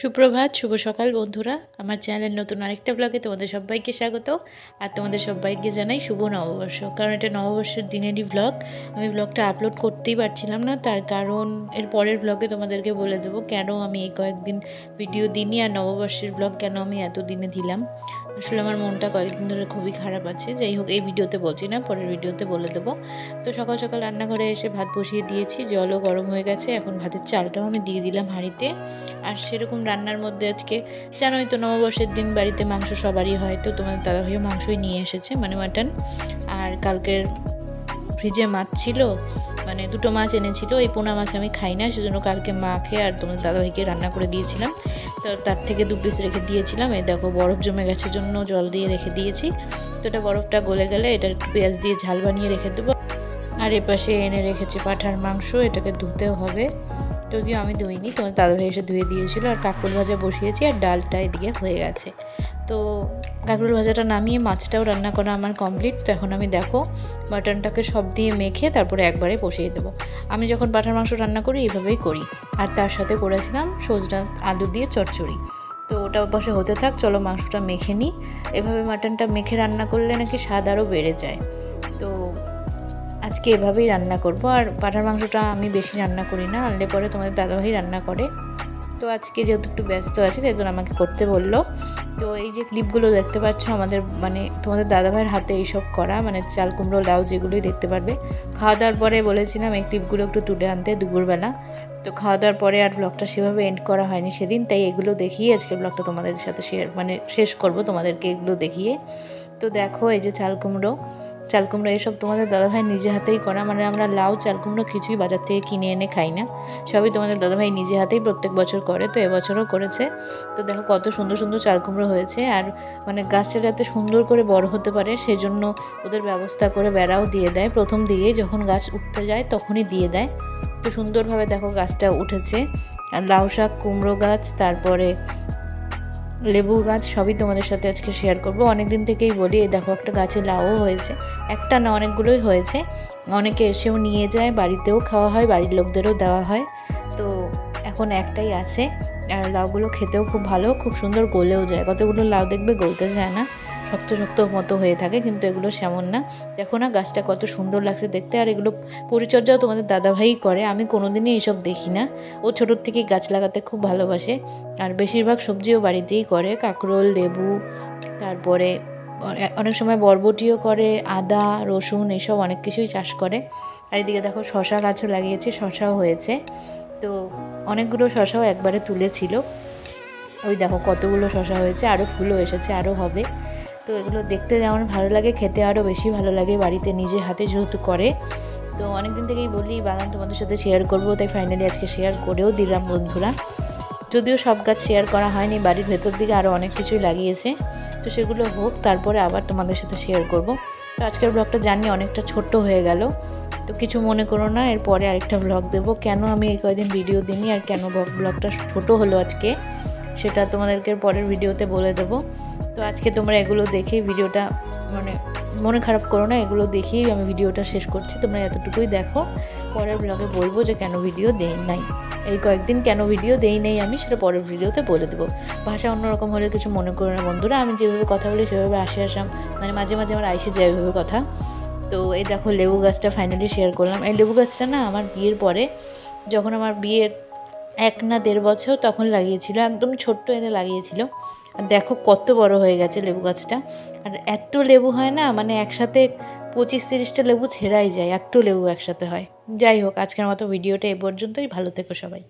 সুপ্রভাত, শুভ সকাল বন্ধুরা। আমার চ্যানেলের নতুন আরেকটা ব্লগে তোমাদের সবাইকে স্বাগত। আর তোমাদের সবাইকে জানাই শুভ নববর্ষ, কারণ এটা নববর্ষের দিনেরই ব্লগ। আমি ব্লগটা আপলোড করতেই পারছিলাম না, তার কারণ এর পরের ব্লগে তোমাদেরকে বলে দেবো কেন আমি এই কয়েকদিন ভিডিও দিইনি আর নববর্ষের ব্লগ কেন আমি এত দিনে দিলাম। আসলে আমার মনটা কয়েকদিন ধরে খুবই খারাপ আছে। যাই হোক, এই ভিডিওতে বলছি না, পরের ভিডিওতে বলে দেবো। তো সকাল সকাল রান্নাঘরে এসে ভাত বসিয়ে দিয়েছি, জলও গরম হয়ে গেছে। এখন ভাতের চালটাও আমি দিয়ে দিলাম হাঁড়িতে। আর সেরকম রান্নার মধ্যে আজকে জানোই তো নববর্ষের দিন বাড়িতে মাংস সবারই হয়, তো তোমাদের দাদাভাইও মাংসই নিয়ে এসেছে, মানে মাটন। আর কালকের ফ্রিজে মাছ ছিল, মানে দুটো মাছ এনেছিল। এই পোনা মাছ আমি খাই না, সেজন্য কালকে মাকে আর তোমাদের দাদাভাইকে রান্না করে দিয়েছিলাম। তো তার থেকে 2 পিস রেখে দিয়েছিলাম। এই দেখো বরফ জমে গেছে জন্য জল দিয়ে রেখে দিয়েছি। তো এটা বরফটা গলে গেলে এটা একটু পেঁয়াজ দিয়ে ঝাল বানিয়ে রেখে দেবো। আর এপাশে এনে রেখেছি পাঁঠার মাংস, এটাকে ধুতেও হবে, যদিও আমি ধুইনি, তোমার দাদাভাই এসে ধুয়ে দিয়েছিল। আর কাঁকরোল ভাজা বসিয়েছি, আর ডালটা এদিকে হয়ে গেছে। তো কাঁকরোল ভাজাটা নামিয়ে মাছটাও রান্না করা আমার কমপ্লিট। তো এখন আমি দেখো মাটনটাকে সব দিয়ে মেখে তারপরে একবারে বসিয়ে দেবো। আমি যখন পাঁঠার মাংস রান্না করি এইভাবেই করি। আর তার সাথে করেছিলাম সজনা আলু দিয়ে চচ্চড়ি। তো ওটা পাশে হতে থাক, চলো মাংসটা মেখে নিই। এভাবে মাটনটা মেখে রান্না করলে নাকি স্বাদ আরও বেড়ে যায়। তো আজকে এভাবেই রান্না করব। আর পাঁঠার মাংসটা আমি বেশি রান্না করি না, আনলে পরে তোমাদের দাদাভাই রান্না করে। তো আজকে যেহেতু একটু ব্যস্ত আছি তাই জন্য আমাকে করতে বললো। তো এই যে ক্লিপগুলো দেখতে পাচ্ছ আমাদের, মানে তোমাদের দাদাভাইয়ের হাতে এইসব করা, মানে চাল কুমড়ো লাউ যেগুলোই দেখতে পারবে। খাওয়া দাওয়ার পরে বলেছিলাম এই ক্লিপগুলো একটু তুলে আনতে দুপুরবেলা। তো খাওয়া দাওয়ার পরে আর ব্লগটা সেভাবে এন্ড করা হয়নি সেদিন, তাই এগুলো দেখিয়ে আজকে ব্লগটা তোমাদের সাথে শেষ করব তোমাদেরকে এগুলো দেখিয়ে। তো দেখো এই যে চাল কুমড়ো এসব তোমাদের দাদাভাই নিজে হাতেই করা, মানে আমরা লাউ চাল কুমড়ো কিছুই বাজার থেকে কিনে এনে খাই না, সবই তোমাদের দাদাভাই নিজে হাতেই প্রত্যেক বছর করে। তো এবছরও করেছে। তো দেখো কত সুন্দর সুন্দর চাল কুমড়ো হয়েছে। আর মানে গাছটা যাতে সুন্দর করে বড় হতে পারে সেজন্য ওদের ব্যবস্থা করে বেড়াও দিয়ে দেয়, প্রথম দিকেই যখন গাছ উঠতে যায় তখনই দিয়ে দেয়। তো সুন্দরভাবে দেখো গাছটা উঠেছে। আর লাউ শাক, কুমড়ো গাছ, তারপরে লেবু গাছ, সবই তোমাদের সাথে আজকে শেয়ার করব। অনেক দিন থেকেই বলি, এই দেখো একটা গাছে লাউও হয়েছে, একটা না অনেকগুলোই হয়েছে। অনেকে এসেও নিয়ে যায়, বাড়িতেও খাওয়া হয়, বাড়ির লোকদেরও দেওয়া হয়। তো এখন একটাই আছে। আর লাউগুলো খেতেও খুব ভালো, খুব সুন্দর গলেও যায়। কতগুলো লাউ দেখবে গলতে যায় না, শক্ত শক্ত মতো হয়ে থাকে, কিন্তু এগুলো সেমন না। দেখো না গাছটা কত সুন্দর লাগছে দেখতে। আর এগুলো পরিচর্যাও তোমাদের দাদাভাই করে, আমি কোনোদিনই এইসব দেখি না। ও ছোটোর থেকেই গাছ লাগাতে খুব ভালোবাসে। আর বেশিরভাগ সবজিও বাড়িতেই করে, কাঁকরোল, লেবু, তারপরে অনেক সময় বরবটিও করে, আদা রসুন এসব অনেক কিছুই চাষ করে। আর এদিকে দেখো শশা গাছও লাগিয়েছে, শশাও হয়েছে। তো অনেকগুলো শশাও একবারে তুলেছিল। ওই দেখো কতগুলো শশা হয়েছে, আরও ফুলও এসেছে, আরও হবে। তো এগুলো দেখতে যেমন ভালো লাগে, খেতে আরও বেশি ভালো লাগে, বাড়িতে নিজে হাতে যেহেতু করে। তো অনেক দিন থেকেই বলি বাগান তোমাদের সাথে শেয়ার করবো, তাই ফাইনালি আজকে শেয়ার করেও দিলাম বন্ধুরা। যদিও সব গাছ শেয়ার করা হয়নি, বাড়ির ভেতর দিকে আরও অনেক কিছুই লাগিয়েছে। তো সেগুলো হোক, তারপরে আবার তোমাদের সাথে শেয়ার করব। তো আজকের ব্লগটা জানি অনেকটা ছোট্ট হয়ে গেল, তো কিছু মনে করো না। এরপরে আরেকটা ব্লগ দেবো। কেন আমি এই কয়দিন ভিডিও দিইনি আর কেন ব্লগটা ছোট হলো আজকে, সেটা তোমাদেরকে পরের ভিডিওতে বলে দেবো। তো আজকে তোমরা এগুলো দেখেই ভিডিওটা, মানে মনে খারাপ করো না, এগুলো দেখেই আমি ভিডিওটা শেষ করছি। তোমরা এতটুকুই দেখো, পরের ব্লগে বলবো যে কেন ভিডিও দেই নাই, এই কয়েকদিন কেন ভিডিও দেই নেই আমি, সেটা পরের ভিডিওতে বলে দেবো। ভাষা অন্যরকম হলে কিছু মনে করো না বন্ধুরা, আমি যেভাবে কথা বলি সেভাবে আসাম, মানে মাঝে মাঝে আমার আইসে যায় ওইভাবে কথা। তো এই দেখো লেবু গাছটা ফাইনালি শেয়ার করলাম। এই লেবু গাছটা না আমার বিয়ের পরে, যখন আমার বিয়ের 1 না 1.5 বছর তখন লাগিয়েছিল, একদম ছোট্ট এনে লাগিয়েছিল। আর দেখো কত বড় হয়ে গেছে লেবু গাছটা। আর এত লেবু হয় না, মানে একসাথে 25-30টা লেবু ছেড়াই যায়, এত লেবু একসাথে হয়। যাই হোক, আজকের মতো ভিডিওটা এ পর্যন্তই। ভালো থেকো সবাই।